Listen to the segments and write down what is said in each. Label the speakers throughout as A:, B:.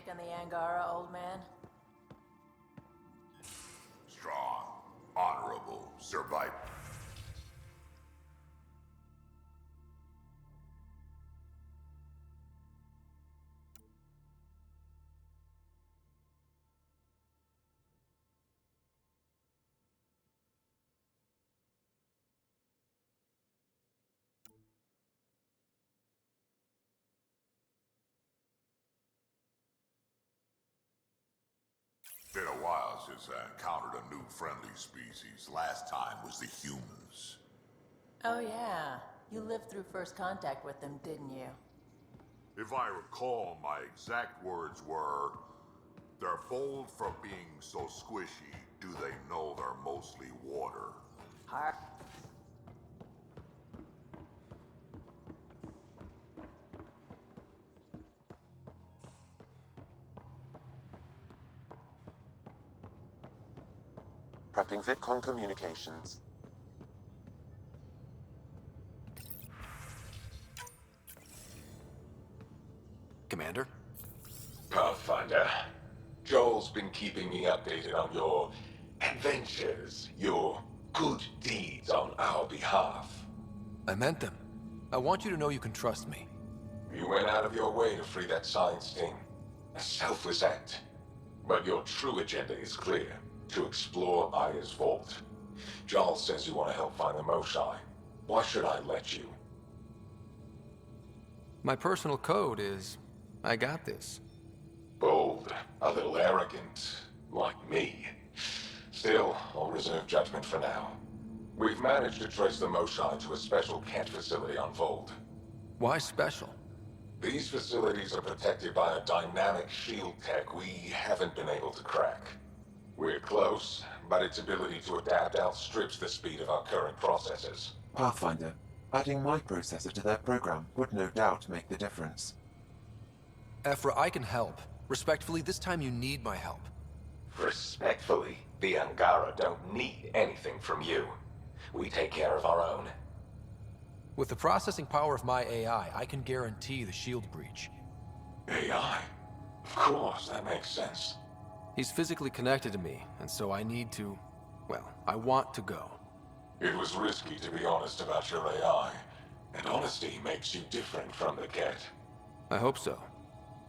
A: take on the Angara, old man?
B: Strong, honorable survivor. Been a while since I encountered a new friendly species. Last time was the humans.
A: Oh yeah, you lived through first contact with them, didn't you?
B: If I recall, my exact words were, "They're bold for being so squishy. Do they know they're mostly water?"
A: Har.
C: Prepping VidCon communications.
D: Commander?
E: Pathfinder, Joel's been keeping me updated on your adventures, your good deeds on our behalf.
D: I meant them. I want you to know you can trust me.
E: You went out of your way to free that science team. A selfless act. But your true agenda is clear. To explore Aya's vault. Joel says you want to help find the Moshai. Why should I let you?
D: My personal code is, I got this.
E: Bold, a little arrogant, like me. Still, I'll reserve judgment for now. We've managed to trace the Moshai to a special Kent facility on Vold.
D: Why special?
E: These facilities are protected by a dynamic shield tech we haven't been able to crack. We're close, but its ability to adapt outstrips the speed of our current processors.
C: Pathfinder, adding my processor to their program would no doubt make the difference.
D: Ephra, I can help. Respectfully, this time you need my help.
E: Respectfully, the Angara don't need anything from you. We take care of our own.
D: With the processing power of my AI, I can guarantee the shield breach.
E: AI? Of course, that makes sense.
D: He's physically connected to me, and so I need to... well, I want to go.
E: It was risky to be honest about your AI, and honesty makes you different from the Ket.
D: I hope so.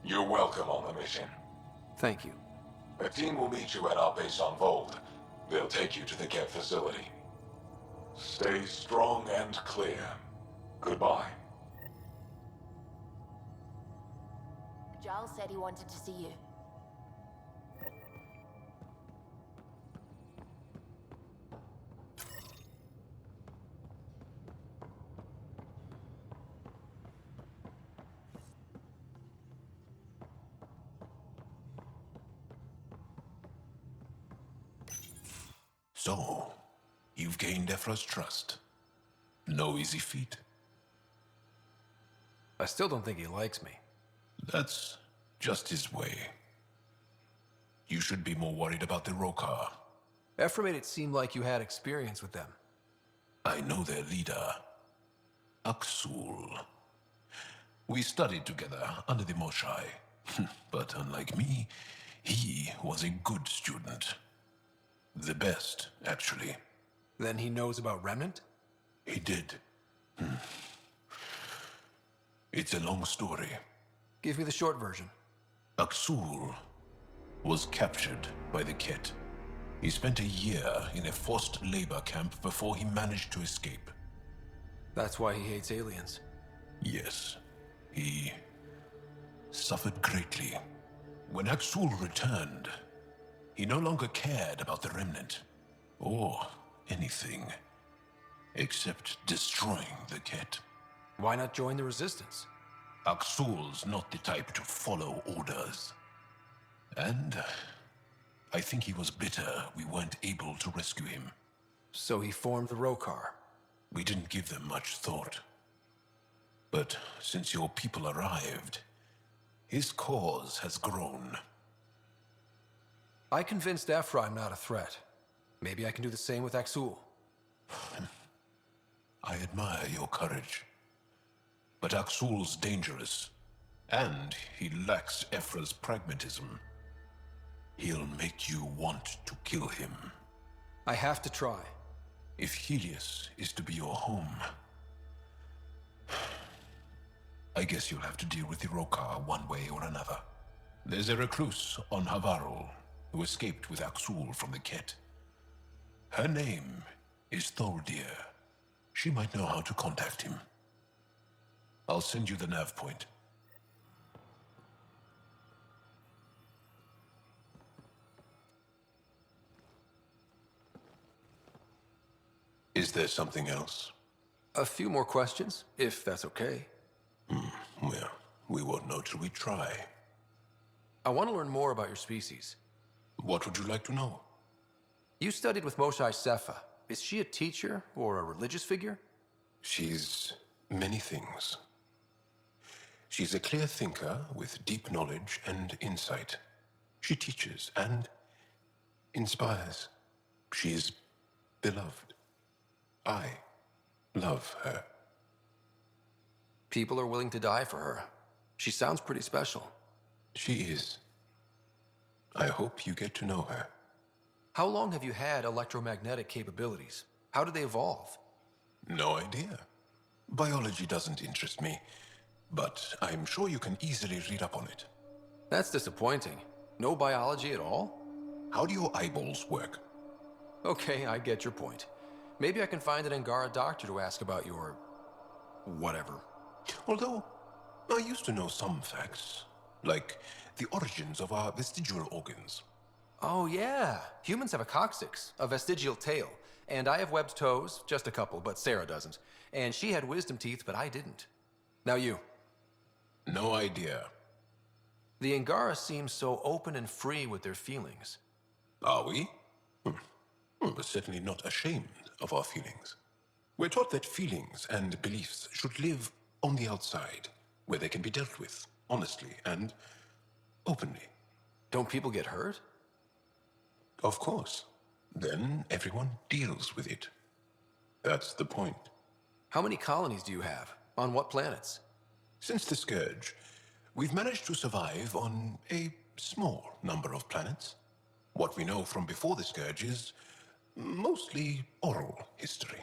E: You're welcome on the mission.
D: Thank you.
E: A team will meet you at our base on Vold. They'll take you to the Ket facility. Stay strong and clear. Goodbye.
A: Giles said he wanted to see you.
F: So, you've gained Ephra's trust. No easy feat.
D: I still don't think he likes me.
F: That's just his way. You should be more worried about the Rokar.
D: Ephra made it seem like you had experience with them.
F: I know their leader, Aksul. We studied together under the Moshai. But unlike me, he was a good student. The best, actually.
D: Then he knows about Remnant?
F: He did. It's a long story.
D: Give me the short version.
F: Aksul was captured by the Ket. He spent a year in a forced labor camp before he managed to escape.
D: That's why he hates aliens.
F: Yes, he suffered greatly. When Aksul returned, he no longer cared about the Remnant, or anything, except destroying the Ket.
D: Why not join the Resistance?
F: Aksul's not the type to follow orders. And I think he was bitter we weren't able to rescue him.
D: So he formed the Rokar.
F: We didn't give them much thought. But since your people arrived, his cause has grown.
D: I convinced Ephra I'm not a threat. Maybe I can do the same with Aksul.
F: I admire your courage. But Aksul's dangerous. And he lacks Ephra's pragmatism. He'll make you want to kill him.
D: I have to try.
F: If Helios is to be your home, I guess you'll have to deal with the Rokar one way or another. There's a recluse on Havarul who escaped with Aksul from the Ket. Her name is Tholdir. She might know how to contact him. I'll send you the nav point. Is there something else?
D: A few more questions, if that's okay.
F: Well, we won't know till we try.
D: I want to learn more about your species.
F: What would you like to know?
D: You studied with Moshae Sepha. Is she a teacher or a religious figure?
F: She's many things. She's a clear thinker with deep knowledge and insight. She teaches and inspires. She's beloved. I love her.
D: People are willing to die for her. She sounds pretty special.
F: She is. I hope you get to know her.
D: How long have you had electromagnetic capabilities? How did they evolve?
F: No idea. Biology doesn't interest me, but I'm sure you can easily read up on it.
D: That's disappointing. No biology at all?
F: How do your eyeballs work?
D: Okay, I get your point. Maybe I can find an Angara doctor to ask about your... whatever.
F: Although, I used to know some facts, like the origins of our vestigial organs.
D: Oh yeah, humans have a coccyx, a vestigial tail, and I have webbed toes, just a couple, but Sarah doesn't. And she had wisdom teeth, but I didn't. Now you.
F: No idea.
D: The Angara seem so open and free with their feelings.
F: Are we? We're certainly not ashamed of our feelings. We're taught that feelings and beliefs should live on the outside, where they can be dealt with, honestly and openly.
D: Don't people get hurt?
F: Of course. Then everyone deals with it. That's the point.
D: How many colonies do you have? On what planets?
F: Since the Scourge, we've managed to survive on a small number of planets. What we know from before the Scourge is mostly oral history.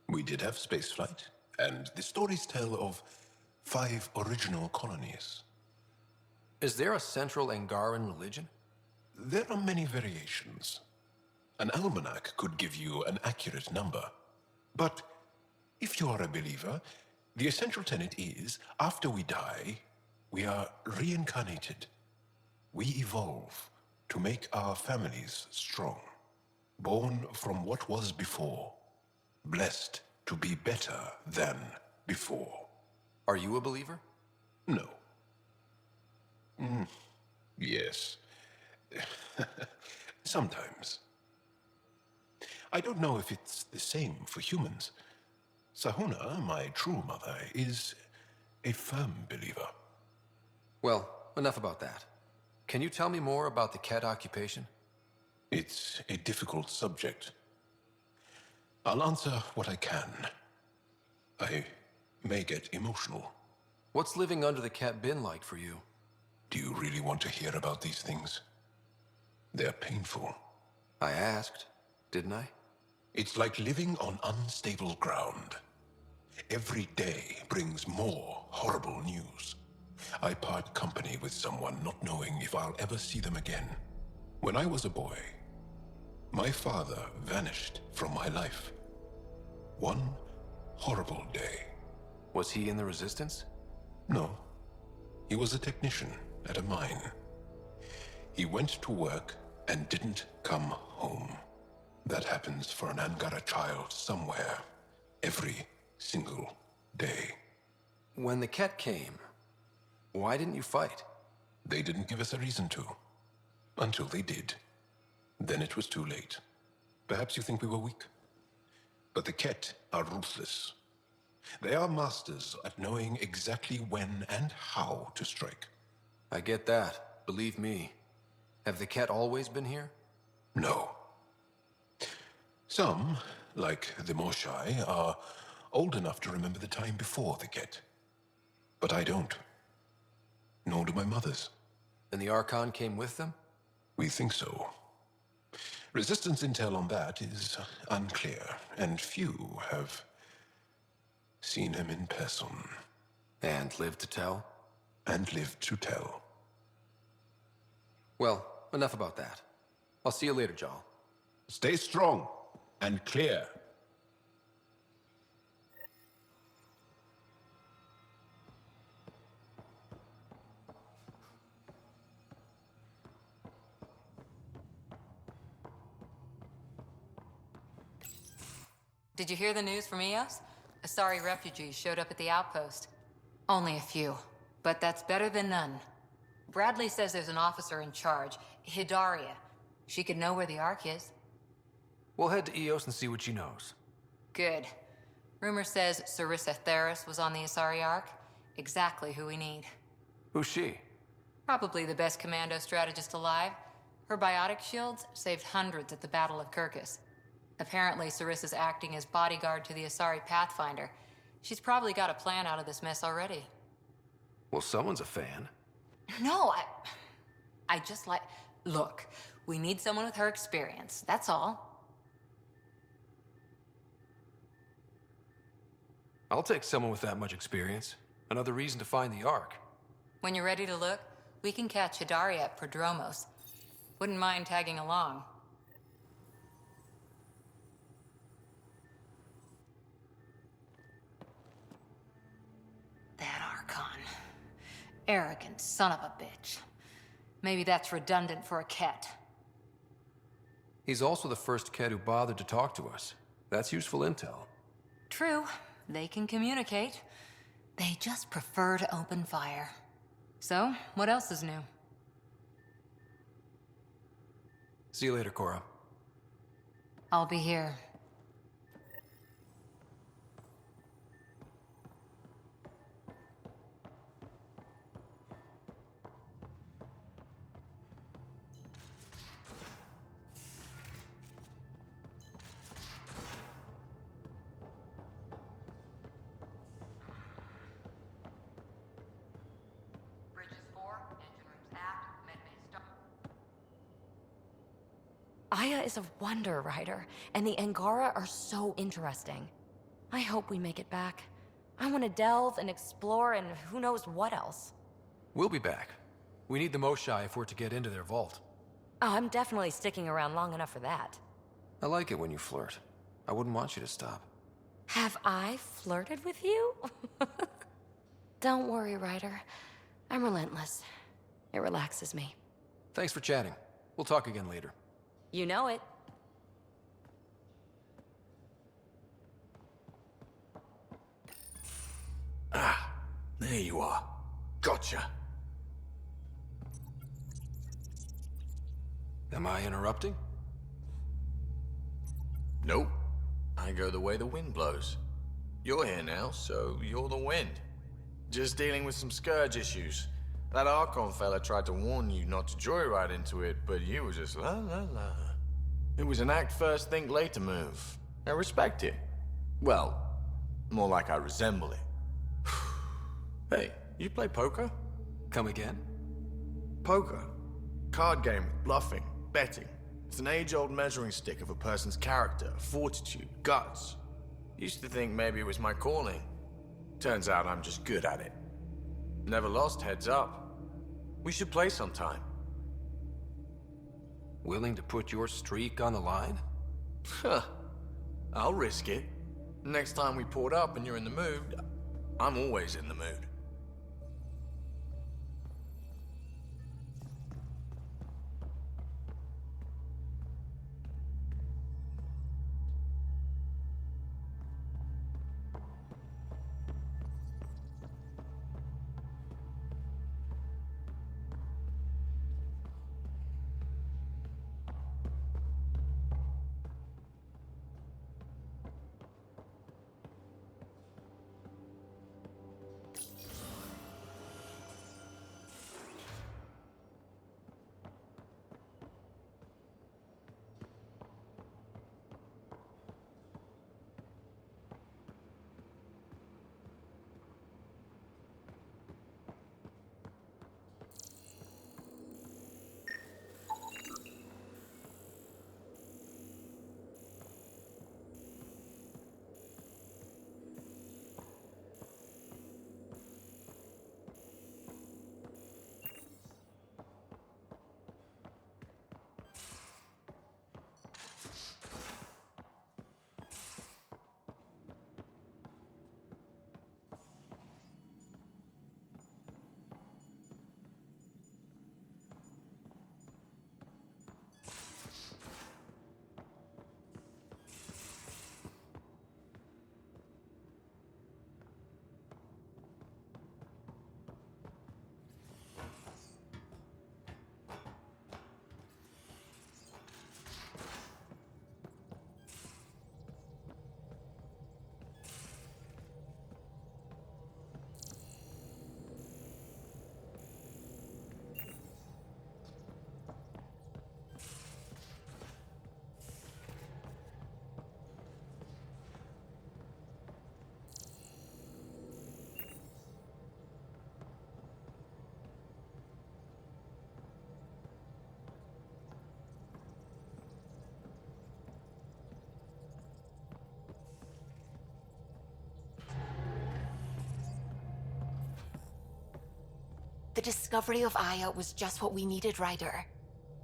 F: We did have spaceflight, and the stories tell of 5 original colonies.
D: Is there a central Angaran religion?
F: There are many variations. An almanac could give you an accurate number. But if you are a believer, the essential tenet is, after we die, we are reincarnated. We evolve to make our families strong. Born from what was before. Blessed to be better than before.
D: Are you a believer?
F: No. Yes. Sometimes. I don't know if it's the same for humans. Sahuna, my true mother, is a firm believer.
D: Well, enough about that. Can you tell me more about the Ket occupation?
F: It's a difficult subject. I'll answer what I can. I may get emotional.
D: What's living under the Ket been like for you?
F: Do you really want to hear about these things? They're painful.
D: I asked, didn't I?
F: It's like living on unstable ground. Every day brings more horrible news. I part company with someone not knowing if I'll ever see them again. When I was a boy, my father vanished from my life. One horrible day.
D: Was he in the Resistance?
F: No. He was a technician at a mine. He went to work and didn't come home. That happens for an Angara child somewhere, every single day.
D: When the Ket came, why didn't you fight?
F: They didn't give us a reason to. Until they did. Then it was too late. Perhaps you think we were weak. But the Ket are ruthless. They are masters at knowing exactly when and how to strike.
D: I get that, believe me. Have the Ket always been here?
F: No. Some, like the Moshae, are old enough to remember the time before the Ket. But I don't. nor do my mother's.
D: And the Archon came with them?
F: We think so. Resistance intel on that is unclear, and few have seen him in person.
D: And lived to tell?
F: And lived to tell.
D: Well, enough about that. I'll see you later, Jarl.
F: Stay strong and clear.
G: Did you hear the news from Eos? Asari refugees showed up at the outpost. Only a few, but that's better than none. Bradley says there's an officer in charge, Hidaria. She could know where the Ark is.
D: We'll head to Eos and see what she knows.
G: Good. Rumor says Sarissa Theris was on the Asari Ark. Exactly who we need.
D: Who's she?
G: Probably the best commando strategist alive. Her biotic shields saved hundreds at the Battle of Kirkus. Apparently, Sarissa's acting as bodyguard to the Asari Pathfinder. She's probably got a plan out of this mess already.
D: Well, someone's a fan.
G: No, I just like... Look, we need someone with her experience, that's all.
D: I'll take someone with that much experience. Another reason to find the Ark.
G: When you're ready to look, we can catch Hidaria at Prodromos. Wouldn't mind tagging along. That Archon. Arrogant son of a bitch. Maybe that's redundant for a Ket.
D: He's also the first Ked who bothered to talk to us. That's useful intel.
G: True. They can communicate. They just prefer to open fire. So, what else is new?
D: See you later, Cora.
G: I'll be here.
H: Aya is a wonder rider, and the Angara are so interesting. I hope we make it back. I want to delve and explore and who knows what else.
D: We'll be back. We need the Moshai if we're to get into their vault.
H: Oh, I'm definitely sticking around long enough for that.
D: I like it when you flirt. I wouldn't want you to stop.
H: Have I flirted with you? Don't worry, Ryder. I'm relentless. It relaxes me.
D: Thanks for chatting. We'll talk again later.
H: You know it.
I: Ah, there you are. Gotcha.
D: Am I interrupting?
I: Nope. I go the way the wind blows. You're here now, so you're the wind. Just dealing with some scourge issues. That Archon fella tried to warn you not to joyride into it, but you were just la la la. It was an act first, think later move. I respect it. Well, more like I resemble it. Hey, you play poker?
D: Come again?
I: Poker. Card game with bluffing, betting. It's an age-old measuring stick of a person's character, fortitude, guts. Used to think maybe it was my calling. Turns out I'm just good at it. Never lost heads up. We should play sometime.
D: Willing to put your streak on the line?
I: Huh. I'll risk it. Next time we port up and you're in the mood, I'm always in the mood.
J: The discovery of Aya was just what we needed, Ryder.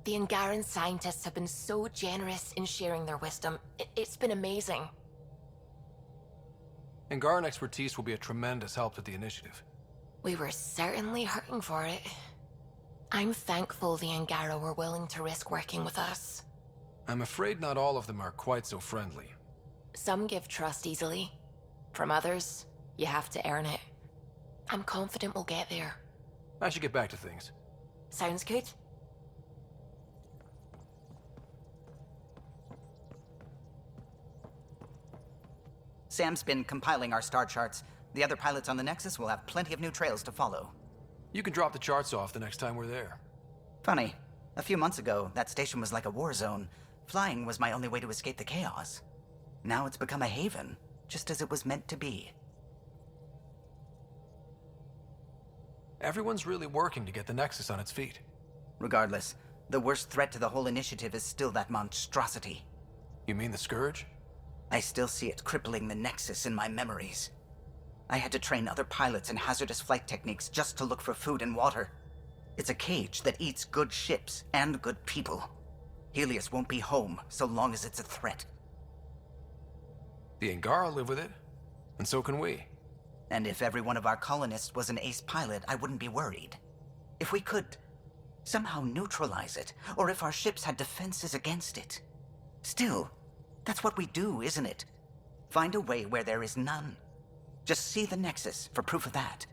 J: The Angaran scientists have been so generous in sharing their wisdom. It's been amazing.
D: Angaran expertise will be a tremendous help to the initiative.
J: We were certainly hurting for it. I'm thankful the Angara were willing to risk working with us.
D: I'm afraid not all of them are quite so friendly.
J: Some give trust easily. From others, you have to earn it. I'm confident we'll get there.
D: I should get back to things.
J: Sounds good.
K: Sam's been compiling our star charts. The other pilots on the Nexus will have plenty of new trails to follow.
D: You can drop the charts off the next time we're there.
K: Funny. A few months ago, that station was like a war zone. Flying was my only way to escape the chaos. Now it's become a haven, just as it was meant to be.
D: Everyone's really working to get the Nexus on its feet.
K: Regardless, the worst threat to the whole initiative is still that monstrosity.
D: You mean the Scourge?
K: I still see it crippling the Nexus in my memories. I had to train other pilots in hazardous flight techniques just to look for food and water. It's a cage that eats good ships and good people. Helios won't be home so long as it's a threat.
D: The Angara live with it, and so can we.
K: And if every one of our colonists was an ace pilot, I wouldn't be worried. If we could somehow neutralize it, or if our ships had defenses against it. Still, that's what we do, isn't it? Find a way where there is none. Just see the Nexus for proof of that.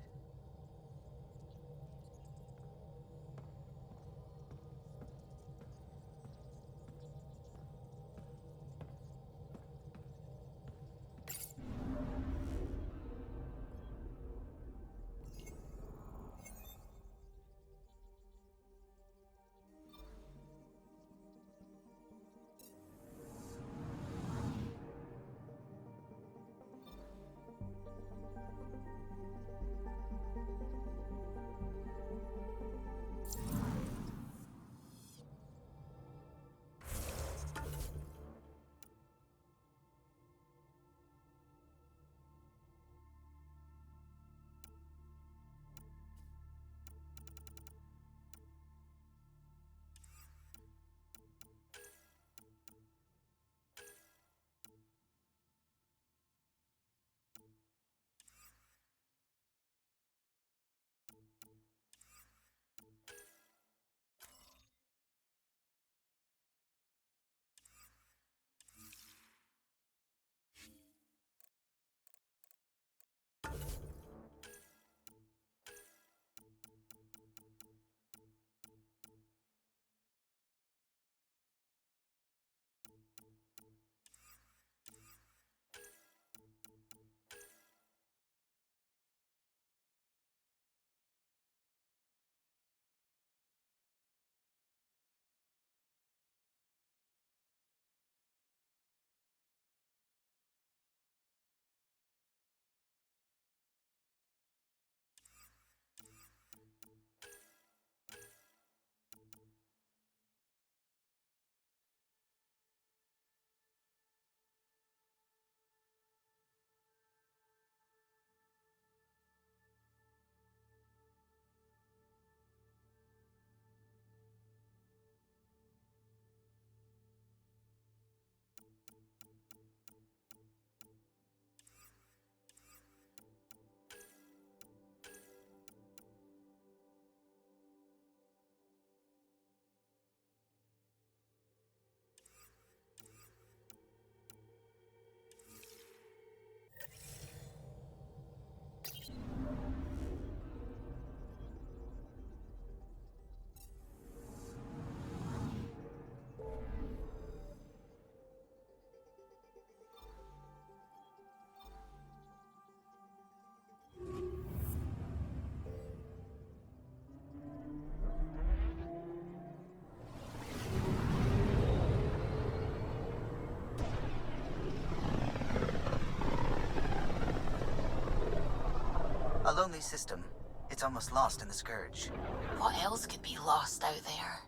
K: A lonely system. It's almost lost in the Scourge.
J: What else could be lost out there?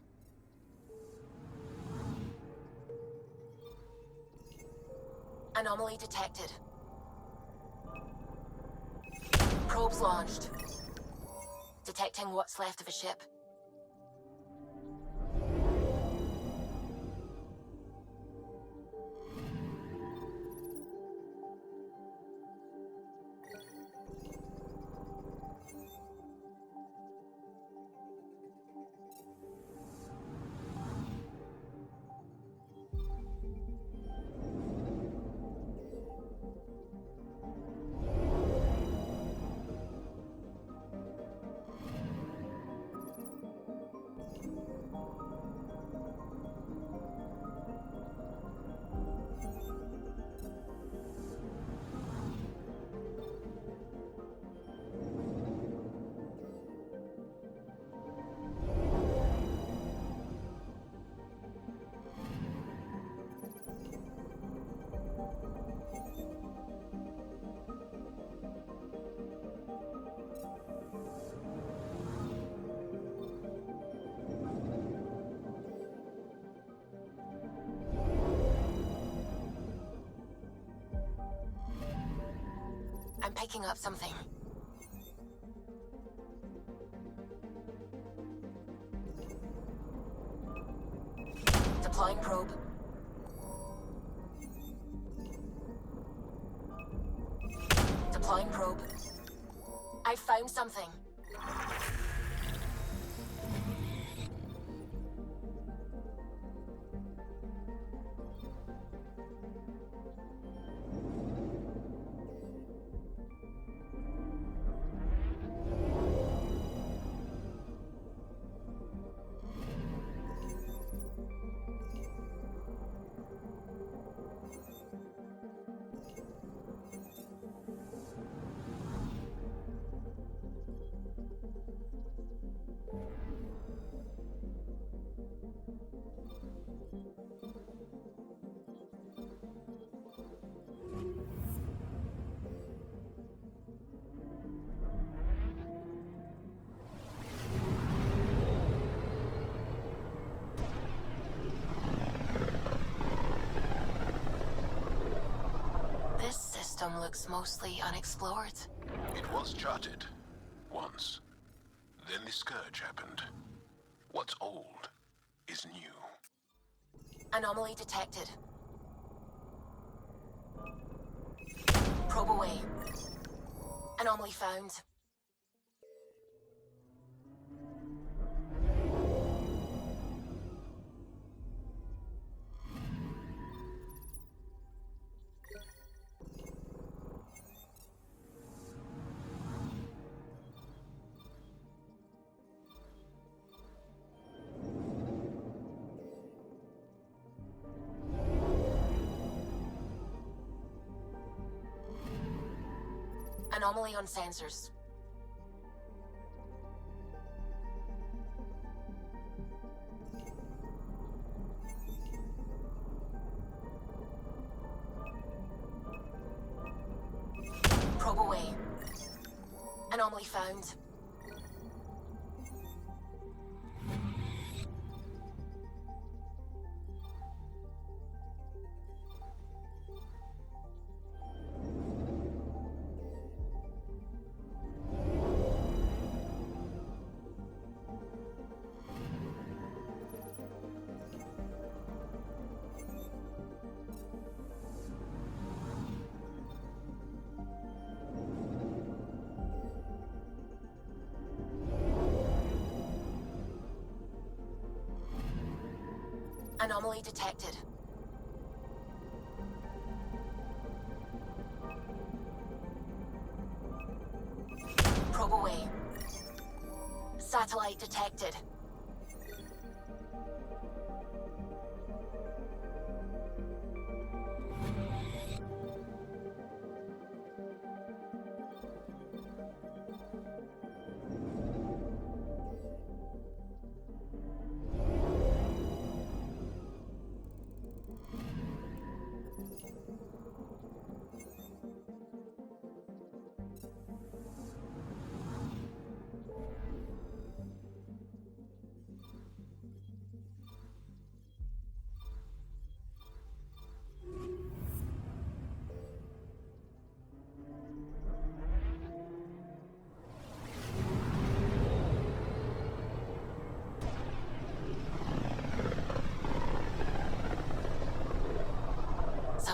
J: Anomaly detected. Probes launched. Detecting what's left of a ship. I'm picking up something. Deploying probe. Deploying probe. I found something. This system looks mostly unexplored.
F: It was charted. Once. Then the Scourge happened. What's old is new.
J: Anomaly detected. Probe away. Anomaly found. Anomaly on sensors. Probe away. Anomaly found. Anomaly detected. Probe away. Satellite detected.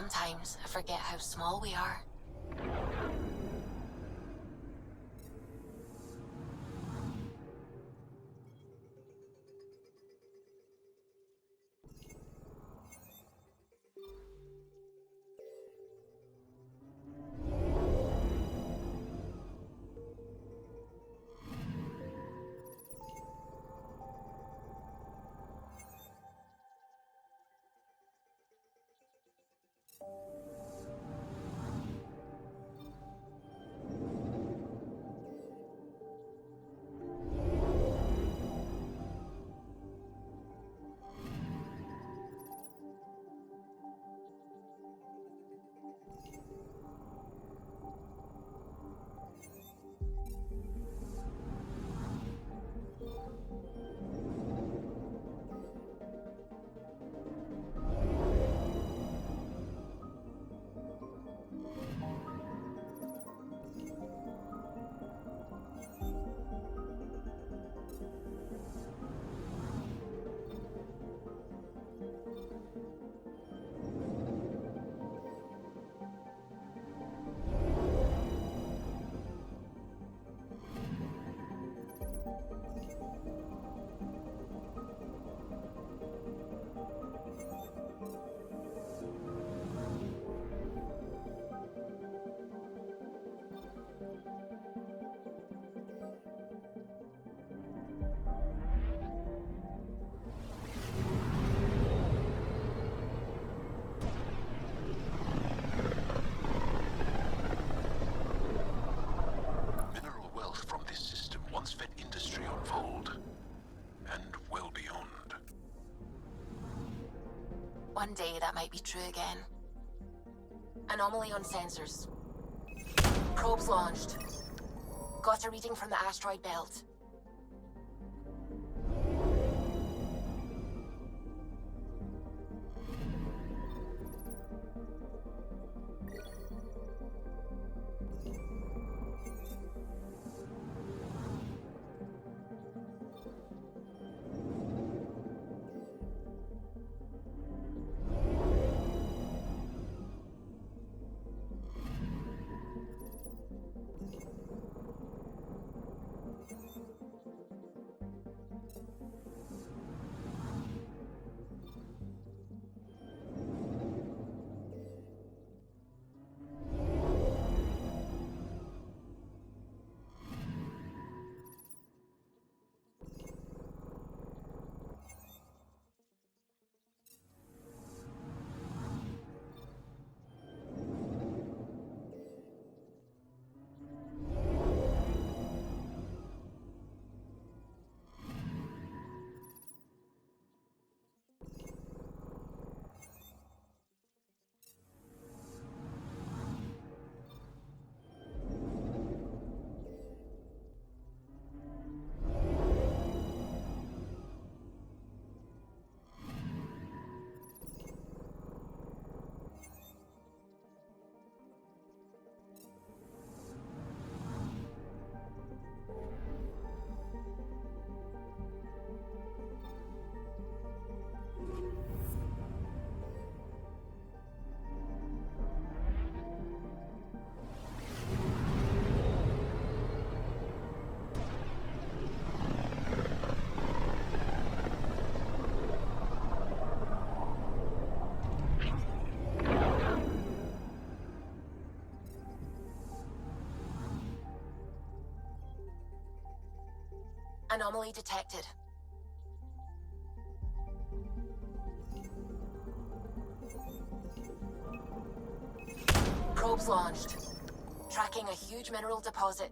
J: Sometimes I forget how small we are.
F: Mineral wealth from this system once fed industry on Vold, and well beyond.
J: One day that might be true again. Anomaly on sensors. Probes launched. Got a reading from the asteroid belt. Anomaly detected. Probes launched. Tracking a huge mineral deposit.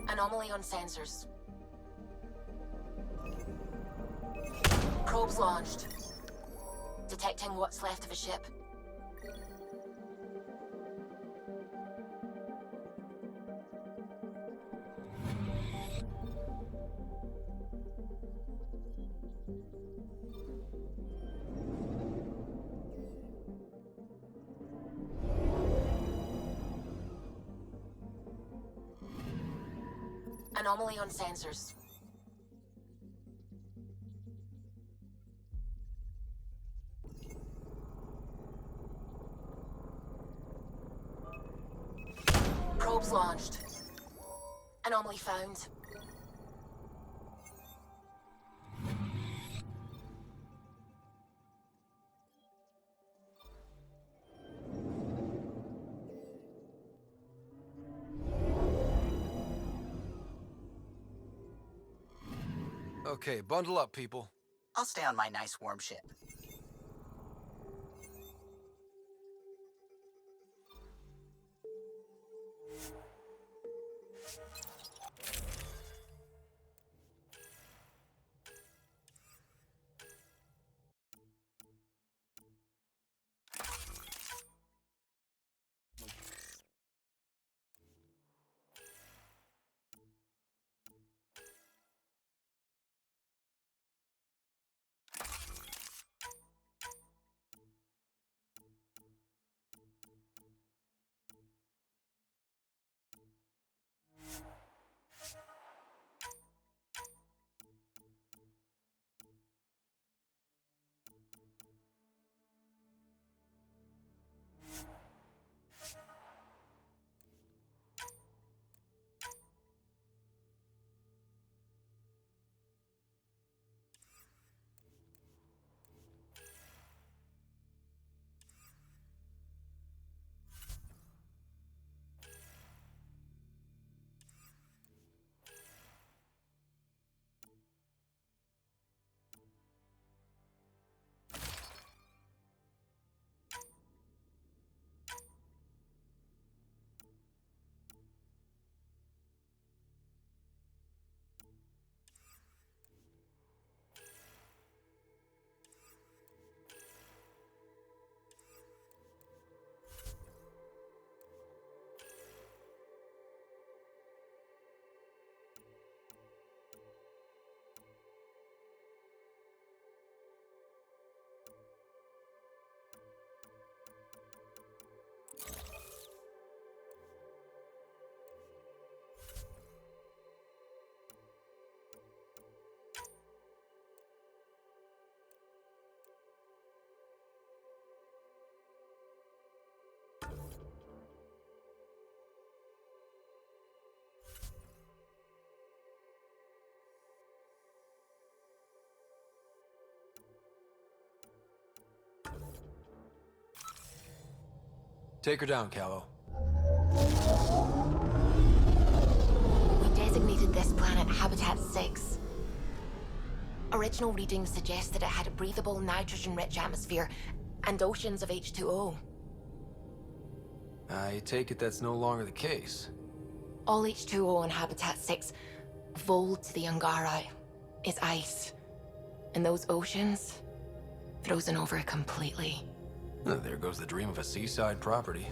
J: Anomaly on sensors. Probes launched. Detecting what's left of a ship. Anomaly on sensors. Probes launched. Anomaly found.
D: Okay, bundle up, people.
K: I'll stay on my nice warm ship.
D: Take her down, Callow.
J: We designated this planet Habitat 6. Original readings suggest that it had a breathable, nitrogen-rich atmosphere and oceans of H2O.
D: I take it that's no longer the case.
J: All H2O on Habitat 6, vold to the Angara, is ice. And those oceans, frozen over completely.
D: There goes the dream of a seaside property.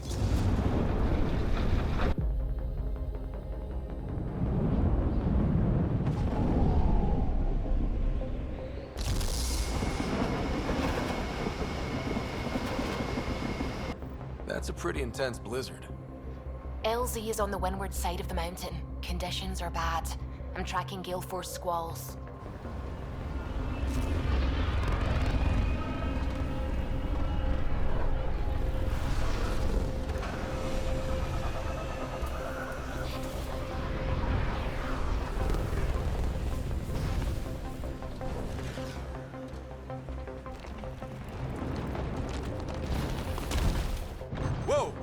D: That's a pretty intense blizzard.
J: LZ is on the windward side of the mountain. Conditions are bad. I'm tracking gale force squalls.
D: Whoa!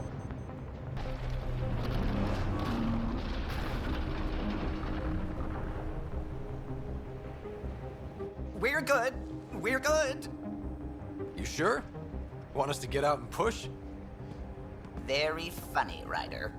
K: We're good. We're good.
D: You sure? Want us to get out and push?
K: Very funny, Ryder.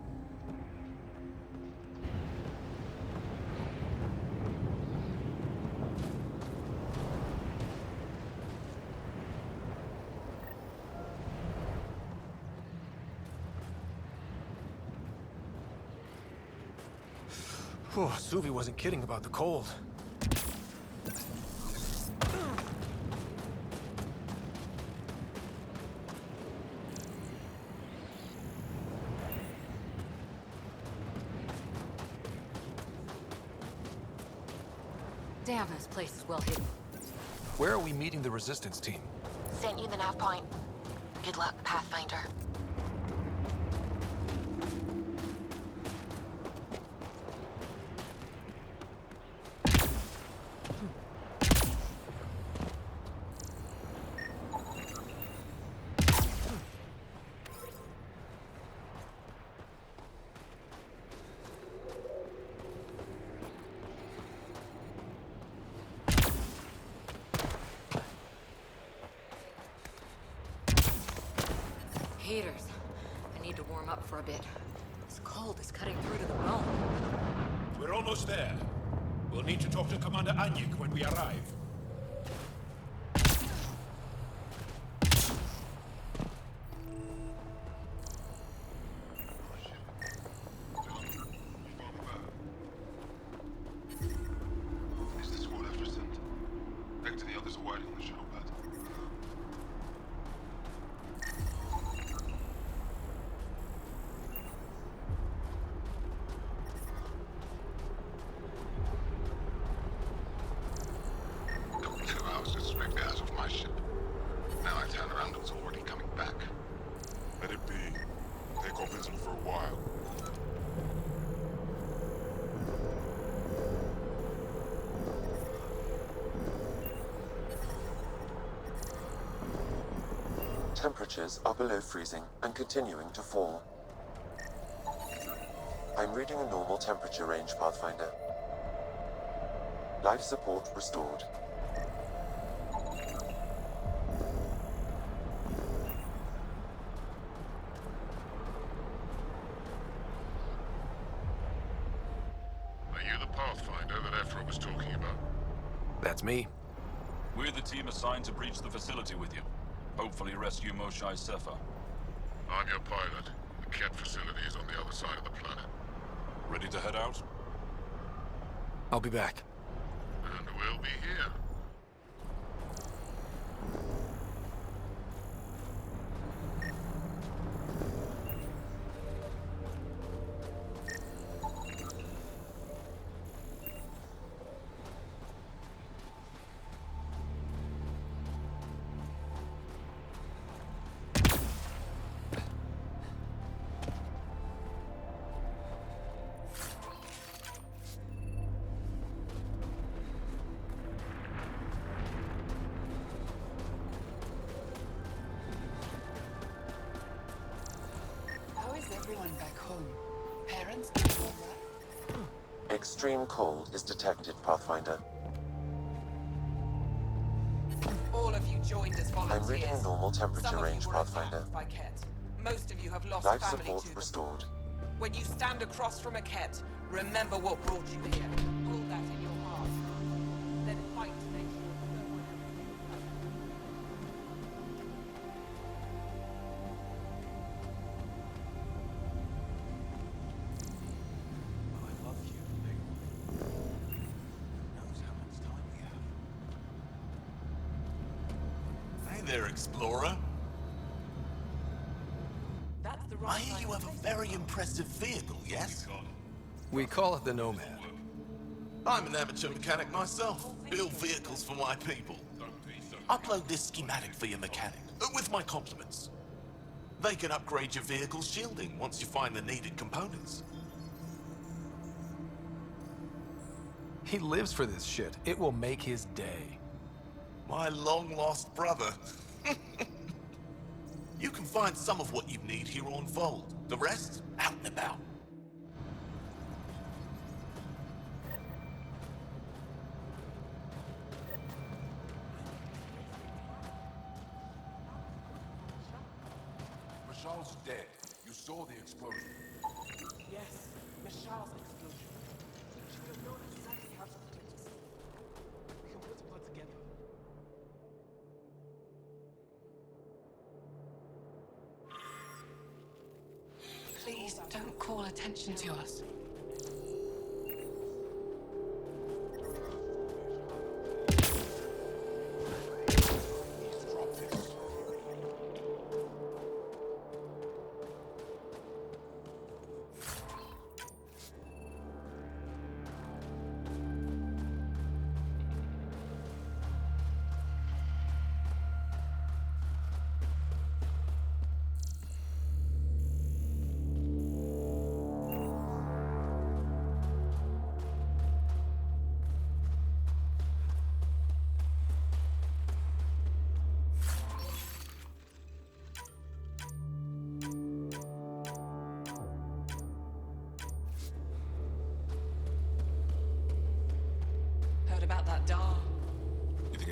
D: Whew, Suvi wasn't kidding about the cold.
G: Damn, this place is well hidden.
D: Where are we meeting the resistance team?
J: Sent you the nav point. Good luck, Pathfinder.
G: Heaters. I need to warm up for a bit. This cold is cutting through to the bone.
F: We're almost there. We'll need to talk to Commander Anyik when we arrive.
L: Is the squad after sent? Hector and the others are waiting on the shuttle pad. Got 2 hours to suspect the hours off my ship. Now I turn around, it was already coming back. Let it be. Take off isn't for a while.
C: Temperatures are below freezing and continuing to fall. I'm reading a normal temperature range, Pathfinder. Life support restored.
L: Are you the Pathfinder that Ephra was talking about?
D: That's me.
M: We're the team assigned to breach the facility with you. Hopefully rescue Moshai Sefa.
L: I'm your pilot. The Ket facility is on the other side of the planet.
M: Ready to head out?
D: I'll be back.
L: And we'll be here.
N: How is everyone back home? Parents doing all right?
C: Extreme cold is detected, Pathfinder.
N: All of you joined as volunteers.
C: I'm reading normal temperature
N: Some of
C: range,
N: you were
C: Pathfinder.
N: attacked by Ket. Most of you have lost
C: Life
N: family
C: support
N: to them.
C: restored.
N: When you stand across from a Ket, remember what brought you here. Hold that in your heart. Then fight to make sure no one else
F: I love you, Lee. Who knows how much time we have?
O: Hey there, Explorer.
N: That's the
O: I
N: right
O: hear you have a very impressive vehicle, yes?
D: We call it the Nomad.
O: I'm an amateur mechanic myself. Build vehicles for my people. Upload this schematic for your mechanic, with my compliments. They can upgrade your vehicle's shielding once you find the needed components.
D: He lives for this shit. It will make his day.
O: My long-lost brother. You can find some of what you need here on Vold. The rest, out and about.
L: Mashal's dead. You saw the explosion.
N: Yes, Michelle's explosion. She would have known exactly how to protect us. We can put the plot together. Please don't call attention to us.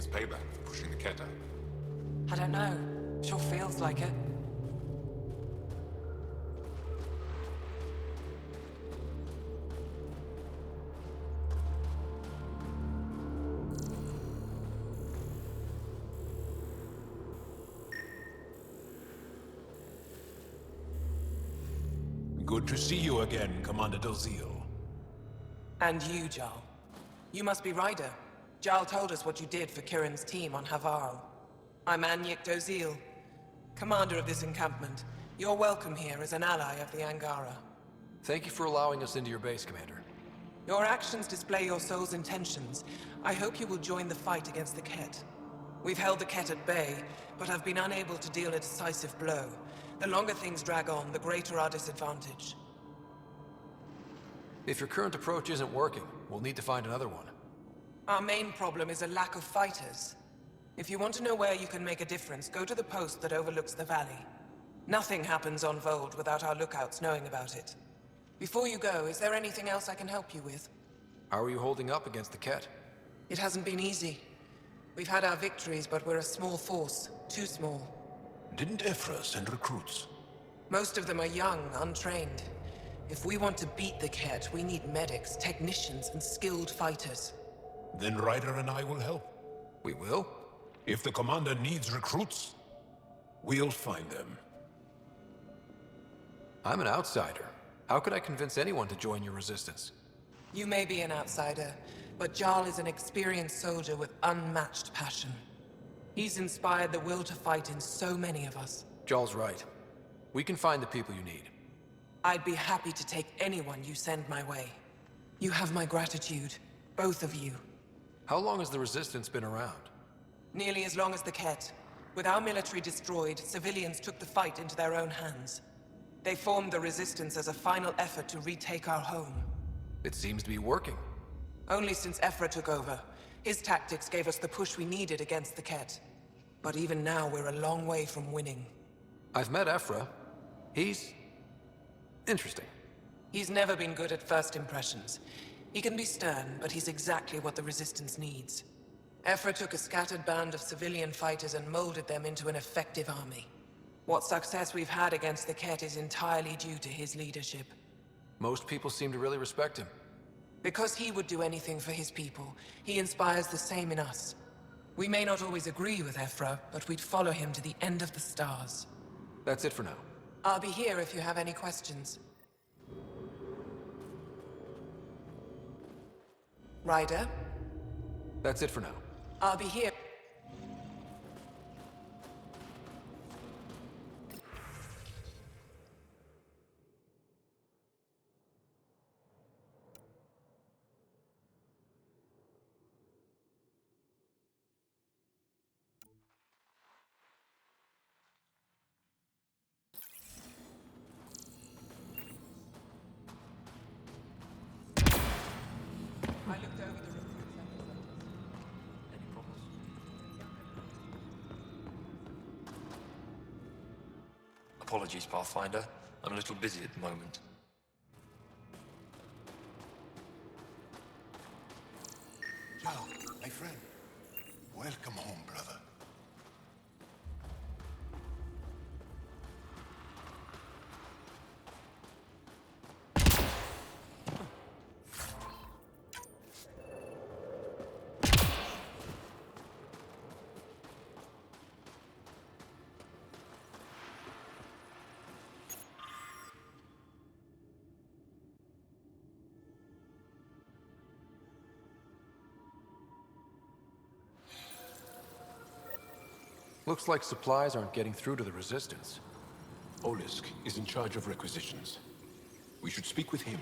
E: payback for pushing the Ket out?
N: I don't know. Sure feels like it.
F: Good to see you again, Commander Dozil.
N: And you, Jarl. You must be Ryder. Jarl told us what you did for Kirin's team on Havarl. I'm Anyek Dozil, commander of this encampment. You're welcome here as an ally of the Angara.
D: Thank you for allowing us into your base, Commander.
N: Your actions display your soul's intentions. I hope you will join the fight against the Ket. We've held the Ket at bay, but have been unable to deal a decisive blow. The longer things drag on, the greater our disadvantage.
D: If your current approach isn't working, we'll need to find another one.
N: Our main problem is a lack of fighters. If you want to know where you can make a difference, go to the post that overlooks the valley. Nothing happens on Vold without our lookouts knowing about it. Before you go, is there anything else I can help you with?
D: How are you holding up against the Ket?
N: It hasn't been easy. We've had our victories, but we're a small force. Too small.
F: Didn't Ephra send recruits?
N: Most of them are young, untrained. If we want to beat the Ket, we need medics, technicians, and skilled fighters.
F: Then Ryder and I will help.
D: We will?
F: If the commander needs recruits, we'll find them.
D: I'm an outsider. How could I convince anyone to join your resistance?
N: You may be an outsider, but Jarl is an experienced soldier with unmatched passion. He's inspired the will to fight in so many of us.
D: Jarl's right. We can find the people you need.
N: I'd be happy to take anyone you send my way. You have my gratitude, both of you.
D: How long has the Resistance been around?
N: Nearly as long as the Ket. With our military destroyed, civilians took the fight into their own hands. They formed the Resistance as a final effort to retake our home.
D: It seems to be working.
N: Only since Ephra took over. His tactics gave us the push we needed against the Ket. But even now, we're a long way from winning.
D: I've met Ephra. He's interesting.
N: He's never been good at first impressions. He can be stern, but he's exactly what the Resistance needs. Ephra took a scattered band of civilian fighters and molded them into an effective army. What success we've had against the Ket is entirely due to his leadership.
D: Most people seem to really respect him.
N: Because he would do anything for his people, he inspires the same in us. We may not always agree with Ephra, but we'd follow him to the end of the stars.
D: That's it for now.
N: I'll be here if you have any questions. Ryder?
D: That's it for now.
N: I'll be here. I looked over the recruits and the letters.
D: Any problems?
P: Apologies, Pathfinder. I'm a little busy at the moment.
L: Joe, my friend. Welcome home, brother.
D: Looks like supplies aren't getting through to the Resistance.
F: Olisk is in charge of requisitions. We should speak with him.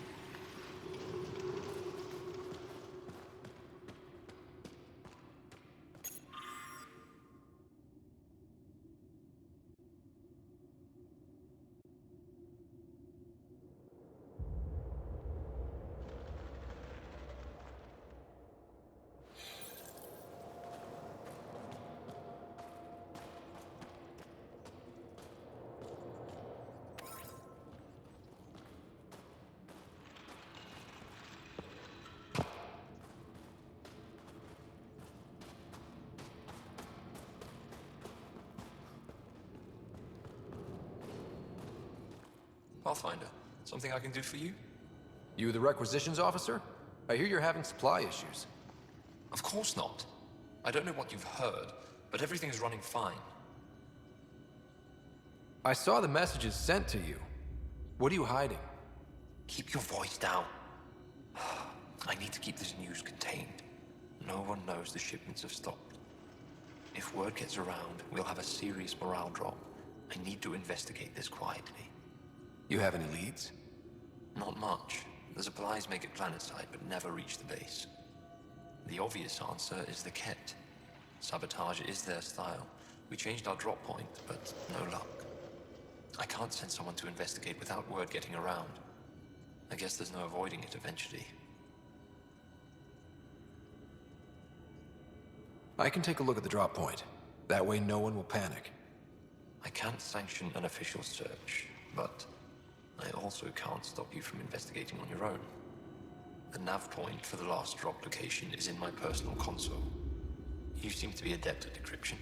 P: Pathfinder, something I can do for you?
D: You the requisitions officer? I hear you're having supply issues.
P: Of course not. I don't know what you've heard, but everything's running fine.
D: I saw the messages sent to you. What are you hiding?
P: Keep your voice down. I need to keep this news contained. No one knows the shipments have stopped. If word gets around, we'll have a serious morale drop. I need to investigate this quietly.
D: You have any leads?
P: Not much. The supplies make it planetside, but never reach the base. The obvious answer is the Ket. Sabotage is their style. We changed our drop point, but no luck. I can't send someone to investigate without word getting around. I guess there's no avoiding it eventually.
D: I can take a look at the drop point. That way no one will panic.
P: I can't sanction an official search, but I also can't stop you from investigating on your own. The nav point for the last drop location is in my personal console. You seem to be adept at decryption,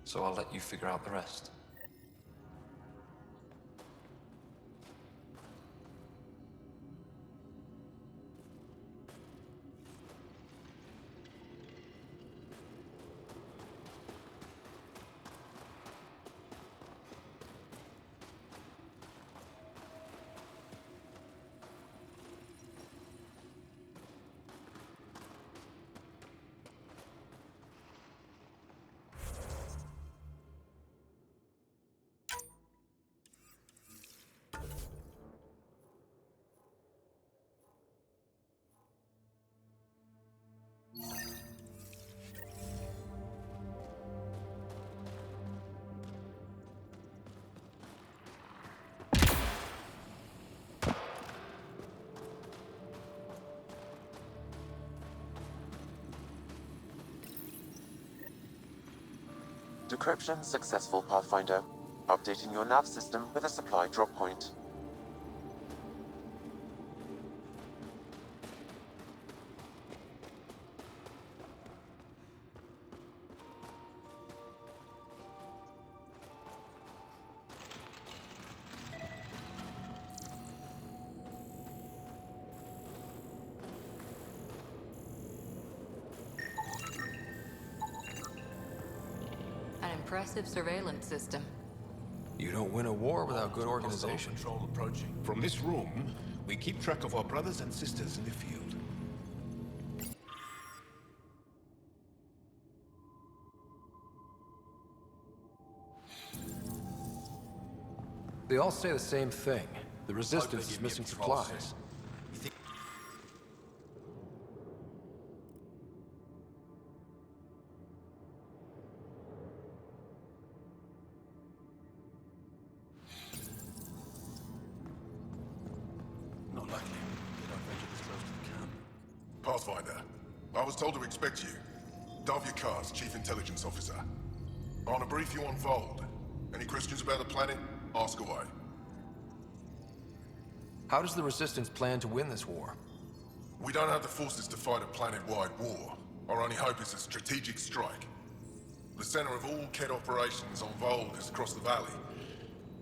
P: so I'll let you figure out the rest.
C: Decryption successful, Pathfinder. Updating your nav system with a supply drop point.
G: Impressive surveillance system.
D: You don't win a war without good organization.
F: Control approaching. From this room, we keep track of our brothers and sisters in the field.
D: They all say the same thing. The Resistance is missing supplies.
F: Not likely. They don't venture this close to the camp.
L: Pathfinder, I was told to expect you. Davia Kars, Chief Intelligence Officer. I want to brief you on Vold. Any questions about the planet? Ask away.
D: How does the Resistance plan to win this war?
L: We don't have the forces to fight a planet-wide war. Our only hope is a strategic strike. The center of all Ket operations on Vold is across the valley.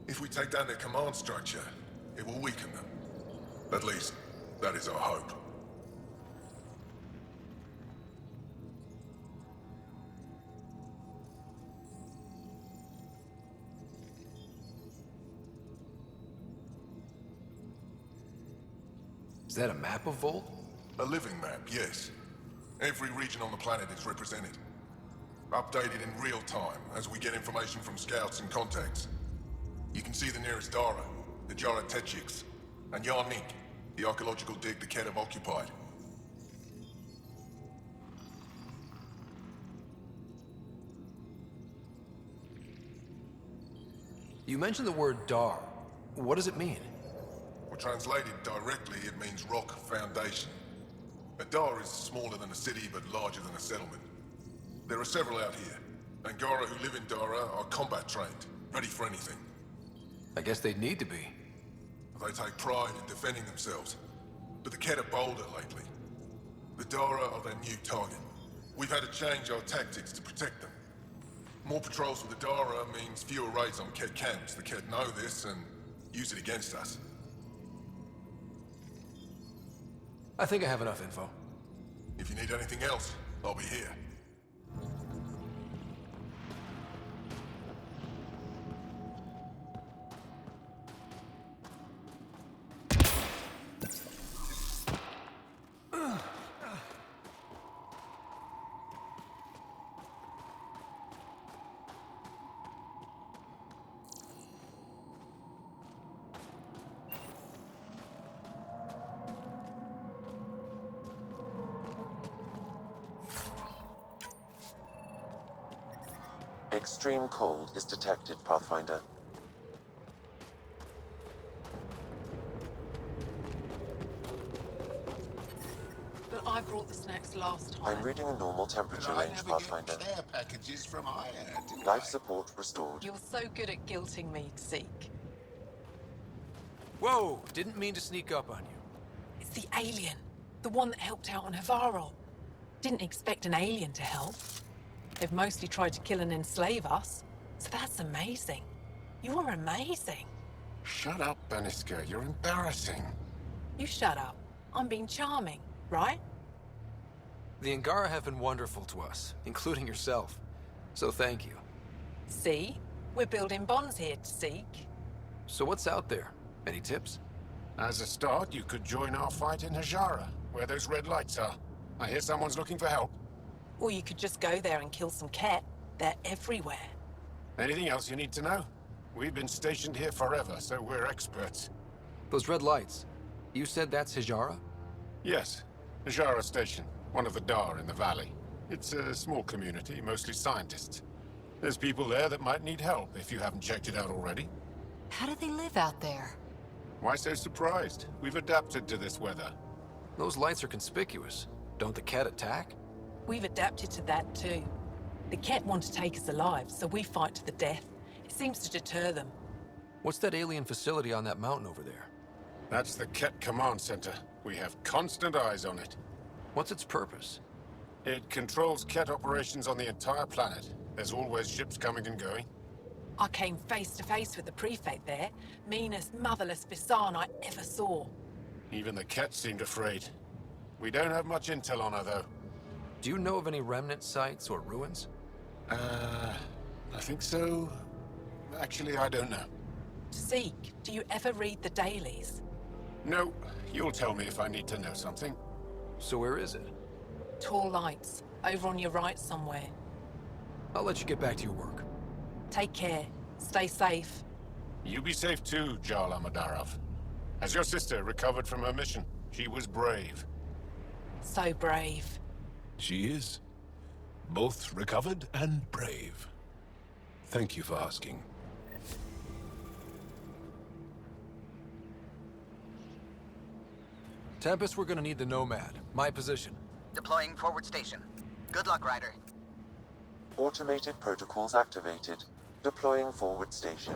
L: If we take down their command structure, it will weaken them. At least, that is our hope.
D: Is that a map of Volt?
L: A living map, yes. Every region on the planet is represented. Updated in real time as we get information from scouts and contacts. You can see the nearest Dara, the Jara Techiks, and Yarnik, the archaeological dig the Ket have occupied.
D: You mentioned the word Dar. What does it mean?
L: Well, translated directly, it means rock foundation. A Dar is smaller than a city, but larger than a settlement. There are several out here. Angara who live in Dara are combat trained, ready for anything.
D: I guess they'd need to be.
L: They take pride in defending themselves. But the Ket are bolder lately. The Dara are their new target. We've had to change our tactics to protect them. More patrols with the Dara means fewer raids on Ket camps. The Ket know this, and use it against us.
D: I think I have enough info.
L: If you need anything else, I'll be here.
C: Extreme cold is detected, Pathfinder.
N: But I brought the snacks last time.
C: I'm reading a normal temperature range, Pathfinder.
Q: Care packages from Aya, did
C: Life support restored.
N: You're so good at guilting me, Zeke.
D: Whoa! Didn't mean to sneak up on you.
N: It's the alien. The one that helped out on Havarl. Didn't expect an alien to help. They've mostly tried to kill and enslave us. So that's amazing. You are amazing.
Q: Shut up, Baniska. You're embarrassing.
N: You shut up. I'm being charming, right?
D: The Angara have been wonderful to us, including yourself. So thank you.
N: See? We're building bonds here, Zeke.
D: So what's out there? Any tips?
Q: As a start, you could join our fight in Hajara, where those red lights are. I hear someone's looking for help.
N: Or you could just go there and kill some Ket. They're everywhere.
Q: Anything else you need to know? We've been stationed here forever, so we're experts.
D: Those red lights. You said that's Hijara?
Q: Yes. Hajara Station, one of the Dar in the valley. It's a small community, mostly scientists. There's people there that might need help, if you haven't checked it out already.
G: How do they live out there?
Q: Why so surprised? We've adapted to this weather.
D: Those lights are conspicuous. Don't the Ket attack?
N: We've adapted to that too. The Ket want to take us alive, so we fight to the death. It seems to deter them.
D: What's that alien facility on that mountain over there?
Q: That's the Ket Command Center. We have constant eyes on it.
D: What's its purpose?
Q: It controls Ket operations on the entire planet. There's always ships coming and going.
N: I came face to face with the prefect there. Meanest, motherless Visan I ever saw.
Q: Even the Ket seemed afraid. We don't have much intel on her, though.
D: Do you know of any remnant sites or ruins?
Q: I think so. Actually, I don't know.
N: Zeke, do you ever read the dailies?
Q: No, you'll tell me if I need to know something.
D: So where is it?
N: Tall lights, over on your right somewhere.
D: I'll let you get back to your work.
N: Take care. Stay safe.
Q: You be safe too, Jarl Amadarov. Has your sister recovered from her mission? She was brave.
N: So brave.
F: She is. Both recovered and brave. Thank you for asking.
D: Tempest, we're gonna need the Nomad. My position.
K: Deploying forward station. Good luck, Ryder.
C: Automated protocols activated. Deploying forward station.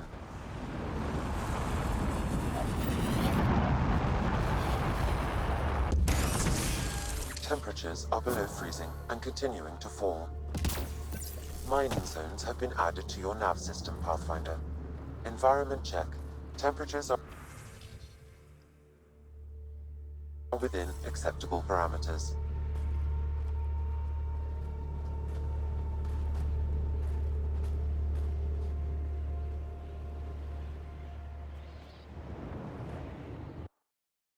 C: Temperatures are below freezing and continuing to fall. Mining zones have been added to your nav system, Pathfinder. Environment check. Temperatures are within acceptable parameters.